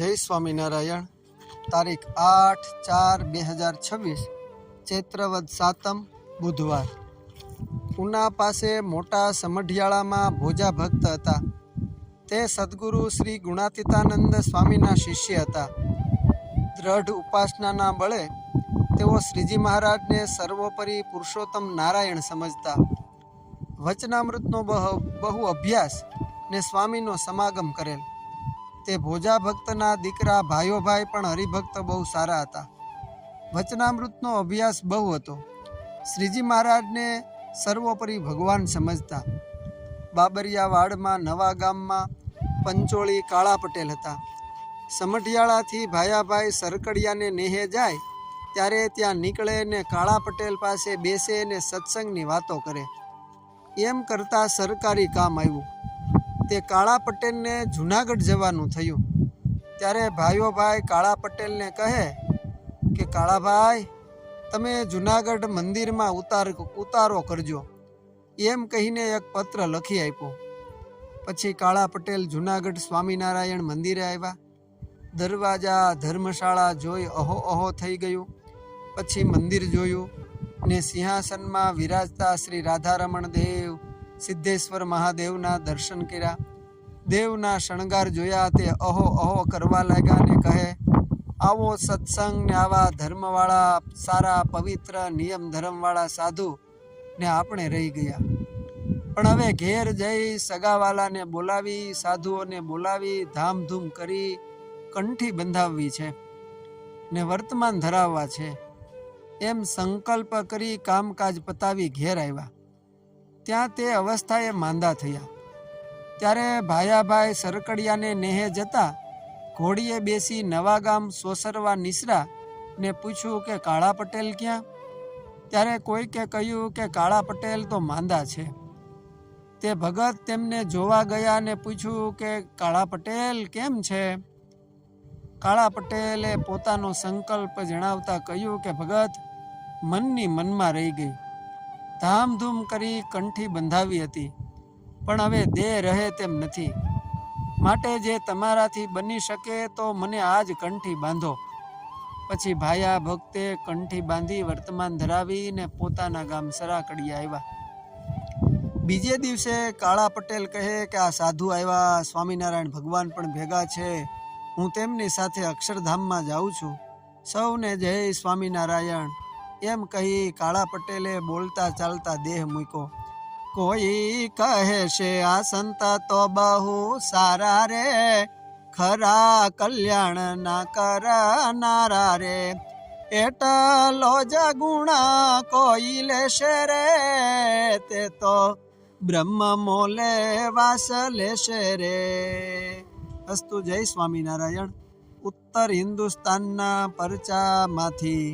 જય સ્વામિનારાયણ। તારીખ 8/4/2026 ચૈત્રવદ સાતમ બુધવાર। ઉના પાસે મોટા સમઢિયાળામાં ભોજા ભક્ત હતા। તે સદગુરુ શ્રી ગુણાતીતાનંદ સ્વામીના શિષ્ય હતા। દ્રઢ ઉપાસનાના બળે તેઓ શ્રીજી મહારાજને સર્વોપરી પુરુષોત્તમ નારાયણ સમજતા। વચનામૃતનો બહુ અભ્યાસ ને સ્વામીનો સમાગમ કરેલ। તે ભોજા ભક્તના દીકરા ભાઈઓભાઈ પણ હરિભક્ત બહુ સારા હતા। વચનામૃતનો અભ્યાસ બહુ હતો। શ્રીજી મહારાજને સર્વોપરી ભગવાન સમજતા। બાબરિયા વાડમાં નવા ગામમાં પંચોળી કાળા પટેલ હતા। સમઢિયાળાથી ભાયાભાઈ સરકડિયાને નેહે જાય ત્યારે ત્યાં નીકળે ને કાળા પટેલ પાસે બેસે ને સત્સંગની વાતો કરે। એમ કરતાં સરકારી કામ આવ્યું। તે કાળા પટેલને જૂનાગઢ જવાનું થયું। ત્યારે ભાઈઓભાઈ કાળા પટેલને કહે કે કાળાભાઈ, તમે જૂનાગઢ મંદિરમાં ઉતારો કરજો, એમ કહીને એક પત્ર લખી આપ્યો। પછી કાળા પટેલ જૂનાગઢ સ્વામિનારાયણ મંદિરે આવ્યા। દરવાજા ધર્મશાળા જોઈ અહો અહો થઈ ગયું। પછી મંદિર જોયું ને સિંહાસનમાં વિરાજતા શ્રી રાધારમણ દેવ સિદ્ધેશ્વર મહાદેવના દર્શન કર્યા। દેવના શણગાર જોયા। તે અહો અહો કરવા લાગ્યા ને કહે, આવો સત્સંગ ને આવા ધર્મવાળા સારા પવિત્ર નિયમ ધર્મવાળા સાધુ ને આપણે રહી ગયા। પણ હવે ઘેર જઈ સગાવાલાને બોલાવી સાધુઓને બોલાવી ધામધૂમ કરી કંઠી બંધાવવી છે ને વર્તમાન ધરાવવા છે, એમ સંકલ્પ કરી કામકાજ પતાવી ઘેર આવ્યા। ત્યાં તે અવસ્થાએ માંદા થયા। ત્યારે ભાયાભાઈ સરકડિયાને નેહે જતા ઘોડીએ બેસી નવા ગામ સોસરવા નિસરા ને પૂછ્યું કે કાળા પટેલ ક્યાં? ત્યારે કોઈકે કહ્યું કે કાળા પટેલ તો માંદા છે। તે ભગત તેમને જોવા ગયા ને પૂછ્યું કે કાળા પટેલ કેમ છે? કાળા પટેલે પોતાનો સંકલ્પ જણાવતા કહ્યું કે ભગત, મનની મનમાં રહી ગઈ। ધામધૂમ કરી કંઠી બંધાવી હતી, પણ હવે દેહ રહે તેમ નથી। માટે જે તમારાથી બની શકે તો મને આજ કંઠી બાંધો। પછી ભાયા ભક્તે કંઠી બાંધી વર્તમાન ધરાવીને પોતાના ગામ સરાકડિયા આવ્યા। બીજે દિવસે કાળા પટેલ કહે કે આ સાધુ આવ્યા, સ્વામિનારાયણ ભગવાન પણ ભેગા છે, હું તેમની સાથે અક્ષરધામમાં જાઉં છું, સૌને જય સ્વામિનારાયણ એમ કહી કાળા પટેલે બોલતા ચાલતા દેહ મૂક્યો। કોઈ કહે છે આ સંત તો બહુ સારા રે, ખરા કલ્યાણ ના કરનારા રે, એટલો જ ગુણા કોઈ લેશે રે, તે તો બ્રહ્મ મોલે વાસ લેશે રે। અસ્તુ જય સ્વામિનારાયણ। ઉત્તર હિન્દુસ્તાનના પરચામાંથી